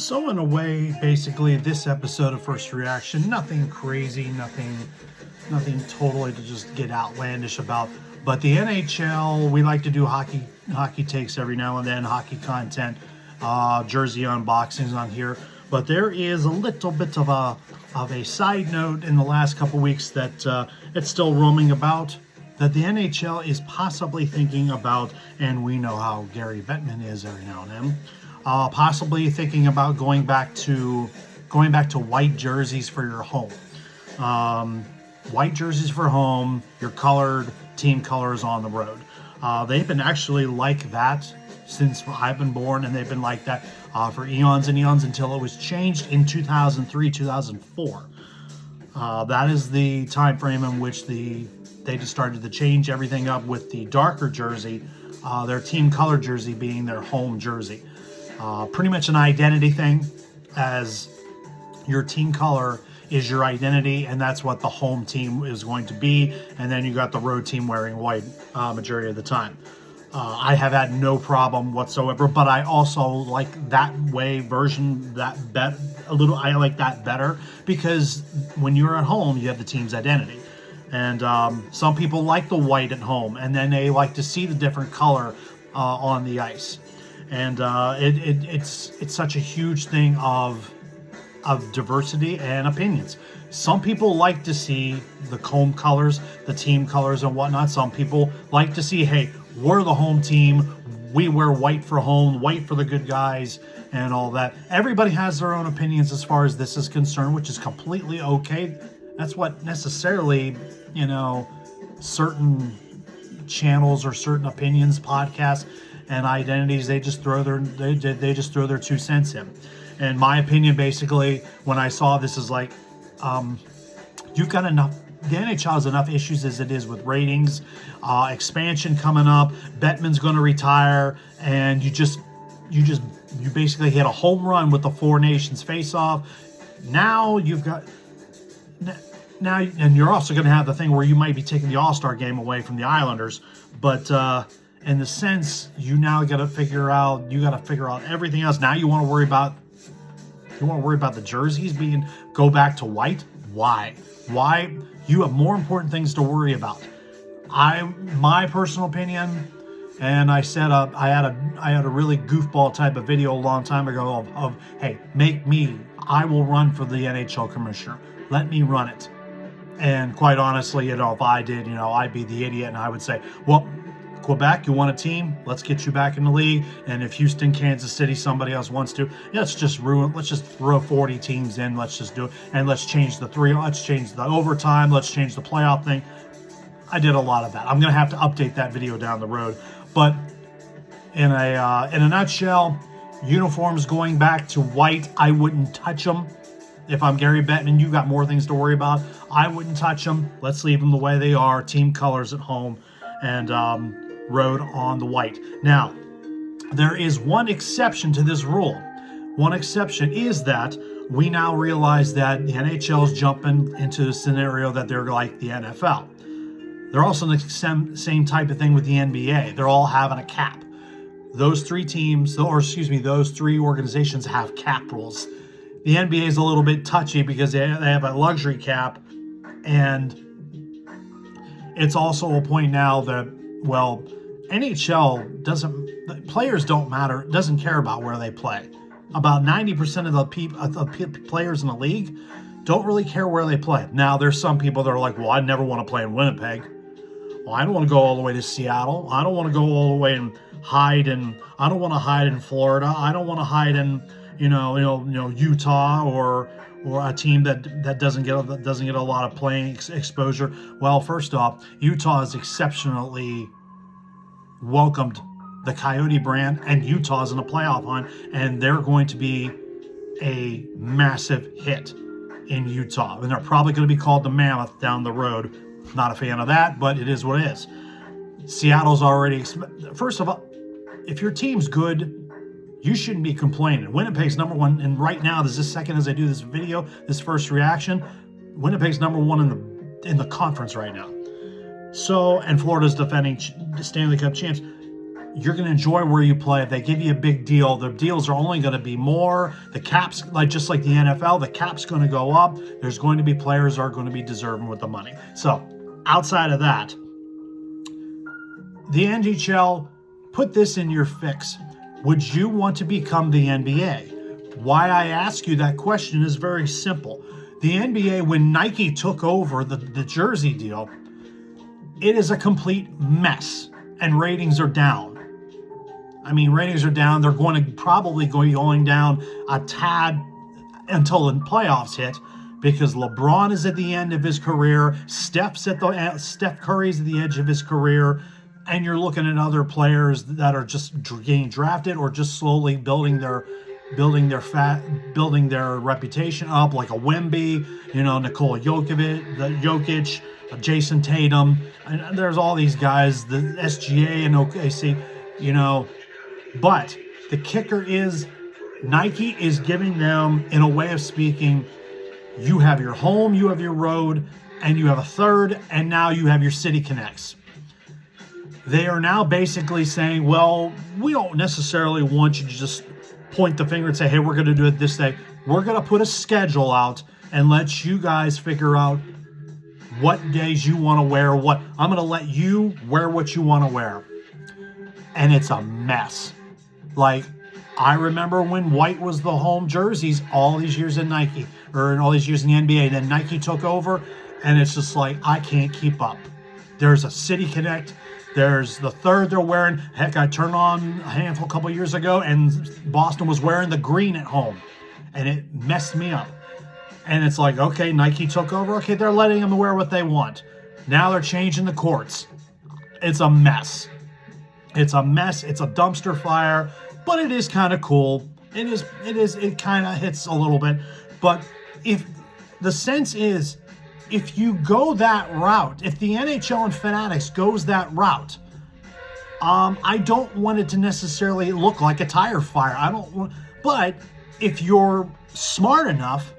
So in a way, basically, this episode of First Reaction, nothing crazy, nothing totally to just get outlandish about. But the NHL, we like to do hockey takes every now and then, hockey content, jersey unboxings on here. But there is a little bit of a side note in the last couple weeks that it's still roaming about, that the NHL is possibly thinking about, and we know how Gary Bettman is every now and then, possibly thinking about going back to white jerseys for your home. White jerseys for home, your colored team colors on the road. They've been actually like that since I've been born, and they've been like that for eons and eons until it was changed in 2003, 2004. That is the time frame in which they just started to change everything up with the darker jersey, their team color jersey being their home jersey. Pretty much an identity thing, as your team color is your identity, and that's what the home team is going to be. And then you got the road team wearing white majority of the time. I have had no problem whatsoever, but I also like that way version, that bet a little. I like that better because when you're at home, you have the team's identity. And some people like the white at home, and then they like to see the different color on the ice. And it's such a huge thing of diversity and opinions. Some people like to see the home colors, the team colors and whatnot. Some people like to see, hey, we're the home team. We wear white for home, white for the good guys, and all that. Everybody has their own opinions as far as this is concerned, which is completely okay. That's what necessarily, certain channels or certain opinions, podcasts, and identities, they just throw their 2 cents in. And my opinion, basically, when I saw this, is like, you've got enough. The NHL has enough issues as it is with ratings, expansion coming up. Bettman's going to retire, and you basically hit a home run with the Four Nations face-off. Now you've got. Now, and you're also going to have the thing where you might be taking the All-Star game away from the Islanders, but in the sense, you got to figure out everything else. Now you want to worry about the jerseys go back to white. Why? You have more important things to worry about. My personal opinion, and I said I had a really goofball type of video a long time ago of hey, I will run for the NHL commissioner. Let me run it. And quite honestly, if I did, I'd be the idiot, and I would say, well, Quebec, you want a team? Let's get you back in the league. And if Houston, Kansas City, somebody else wants to, let's just throw 40 teams in. Let's just do it. And let's change let's change the overtime. Let's change the playoff thing. I did a lot of that. I'm going to have to update that video down the road. But in a nutshell, uniforms going back to white, I wouldn't touch them. If I'm Gary Bettman, you got more things to worry about. I wouldn't touch them. Let's leave them the way they are. Team colors at home, and road on the white. Now, there is one exception to this rule. One exception is that we now realize that the NHL is jumping into a scenario that they're like the NFL. They're also the same type of thing with the NBA. They're all having a cap. Those three organizations have cap rules. The NBA is a little bit touchy because they have a luxury cap, and it's also a point now that, well, NHL doesn't care about where they play. About 90% of the players in the league don't really care where they play. Now, there's some people that are like, well, I never want to play in Winnipeg. Well, I don't want to go all the way to Seattle. I don't want to go all the way and I don't want to hide in Florida. I don't want to hide in Utah or a team that doesn't get a lot of playing exposure. Well, first off, Utah has exceptionally welcomed the Coyote brand, and Utah's in a playoff hunt, and they're going to be a massive hit in Utah, and they're probably going to be called the Mammoth down the road. Not a fan of that, but it is what it is. Seattle's already first of all, if your team's good, you shouldn't be complaining. Winnipeg's number one, and right now, this is second as I do this video, this first reaction, Winnipeg's number one in the conference right now. So, and Florida's defending Stanley Cup champs. you're going to enjoy where you play. If they give you a big deal, the deals are only going to be more. The cap's, just like the NFL, the cap's going to go up. There's going to be players who are going to be deserving with the money. So outside of that, the NHL, put this in your fix. Would you want to become the NBA? Why I ask you that question is very simple. The NBA, when Nike took over the jersey deal, it is a complete mess, and ratings are down. I mean, ratings are down. They're probably going down a tad until the playoffs hit, because LeBron is at the end of his career. Steph Curry's at the edge of his career, and you're looking at other players that are just getting drafted or just slowly building their reputation up, like a Wemby, Nikola Jokic, Jason Tatum, and there's all these guys, the SGA and OKC, But the kicker is Nike is giving them, in a way of speaking, you have your home, you have your road, and you have a third, and now you have your City Connects. They are now basically saying, well, we don't necessarily want you to just point the finger and say, hey, we're going to do it this day. We're going to put a schedule out and let you guys figure out what days you want to wear what. I'm going to let you wear what you want to wear. And it's a mess. Like, I remember when white was the home jerseys all these years in Nike, or in all these years in the NBA. Then Nike took over, and it's just like, I can't keep up. There's a City Connect. There's the third they're wearing. Heck, I turned on a handful a couple years ago, and Boston was wearing the green at home, and it messed me up. And it's like, okay, Nike took over. Okay, they're letting them wear what they want. Now they're changing the courts. It's a mess. It's a mess. It's a dumpster fire, but it is kind of cool. It kind of hits a little bit. But if the sense is, if you go that route, if the NHL and Fanatics goes that route, I don't want it to necessarily look like a tire fire. But if you're smart enough,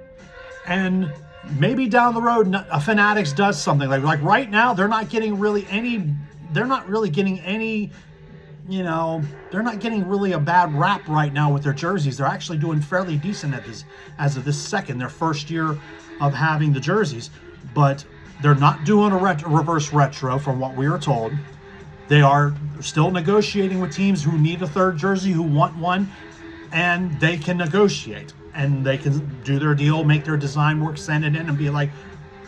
and maybe down the road, a Fanatics does something like right now, they're not getting really a bad rap right now with their jerseys. They're actually doing fairly decent as of this second, their first year of having the jerseys. But they're not doing a reverse retro from what we were told. They are still negotiating with teams who need a third jersey, who want one, and they can negotiate. And they can do their deal, make their design work, send it in, and be like,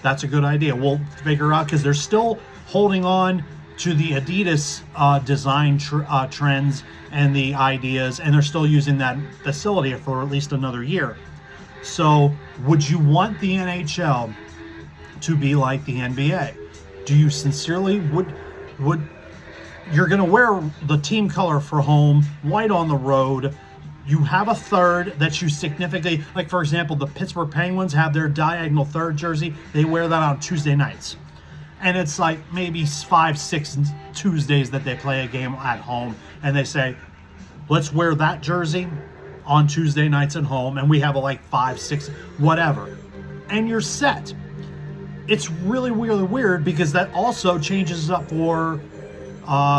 that's a good idea. We'll figure out, because they're still holding on to the Adidas design trends and the ideas, and they're still using that facility for at least another year. So would you want the NHL to be like the NBA? Do you sincerely would you're going to wear the team color for home, white on the road? You have a third that you significantly, like for example, the Pittsburgh Penguins have their diagonal third jersey. They wear that on Tuesday nights. And it's like maybe 5-6 Tuesdays that they play a game at home, and they say, let's wear that jersey on Tuesday nights at home, and we have like 5-6 whatever, and you're set. It's really weird because that also changes up for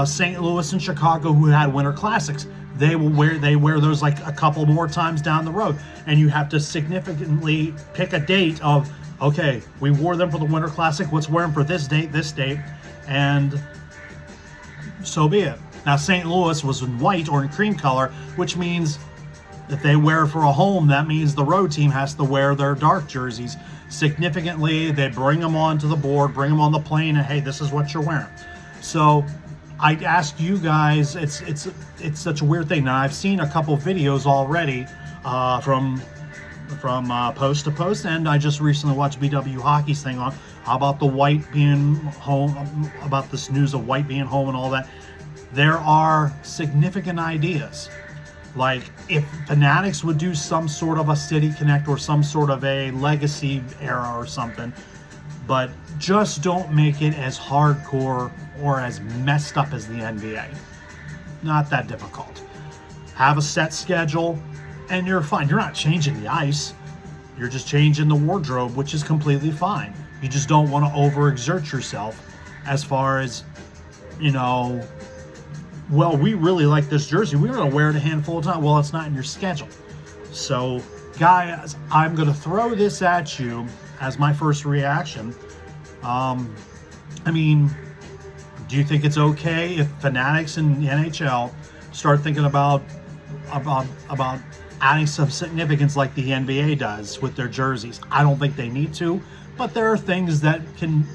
St. Louis and Chicago, who had Winter Classics. They wear those like a couple more times down the road, and you have to significantly pick a date of, okay, we wore them for the Winter Classic, let's wear them for this date, and so be it. Now, St. Louis was in white or in cream color, which means if they wear for a home, that means the road team has to wear their dark jerseys. Significantly, they bring them onto the board, bring them on the plane, and hey, this is what you're wearing. So I'd ask you guys, it's such a weird thing. Now, I've seen a couple videos already from post to post, and I just recently watched BW Hockey's thing on about the white being home, about this news of white being home and all that. There are significant ideas. Like, if Fanatics would do some sort of a City Connect or some sort of a legacy era or something, but just don't make it as hardcore or as messed up as the NBA. Not that difficult. Have a set schedule, and you're fine. You're not changing the ice. You're just changing the wardrobe, which is completely fine. You just don't want to overexert yourself as far as, well, we really like this jersey. We're going to wear it a handful of times. Well, it's not in your schedule. So, guys, I'm going to throw this at you as my first reaction. I mean, do you think it's okay if fanatics in the NHL start thinking about adding some significance like the NBA does with their jerseys? I don't think they need to, but there are things that can,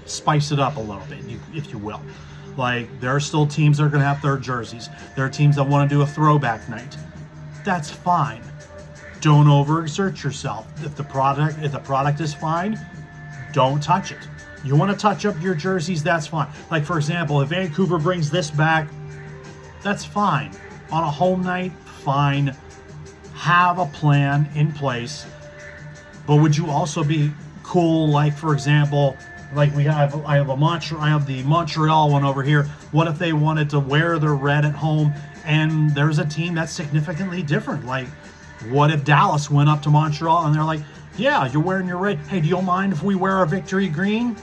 spice it up a little bit, if you will. Like, there are still teams that are going to have their jerseys. There are teams that want to do a throwback night. That's fine. Don't overexert yourself. If the product is fine, don't touch it. You want to touch up your jerseys, that's fine. Like, for example, if Vancouver brings this back, that's fine. On a home night, fine. Have a plan in place. But would you also be cool, like, for example, like I have the Montreal one over here. What if they wanted to wear their red at home and there's a team that's significantly different? Like, what if Dallas went up to Montreal and they're like, yeah, you're wearing your red. Hey, do you mind if we wear our victory green?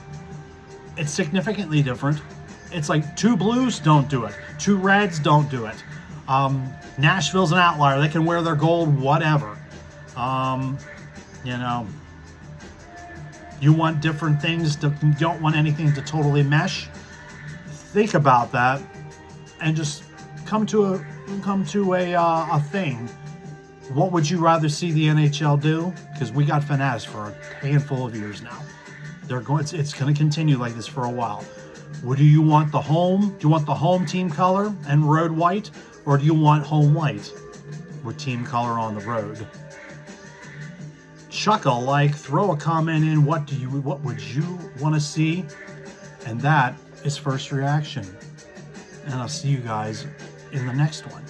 It's significantly different. It's like 2 blues, don't do it. 2 reds, don't do it. Nashville's an outlier. They can wear their gold, whatever. You want different things. You don't want anything to totally mesh. Think about that, and just come to a thing. What would you rather see the NHL do? Because we got fanatics for a handful of years now. It's going to continue like this for a while. Do you want the home? Do you want the home team color and road white, or do you want home white with team color on the road? Chuck a like, throw a comment in. What would you want to see? And that is First Reaction. And I'll see you guys in the next one.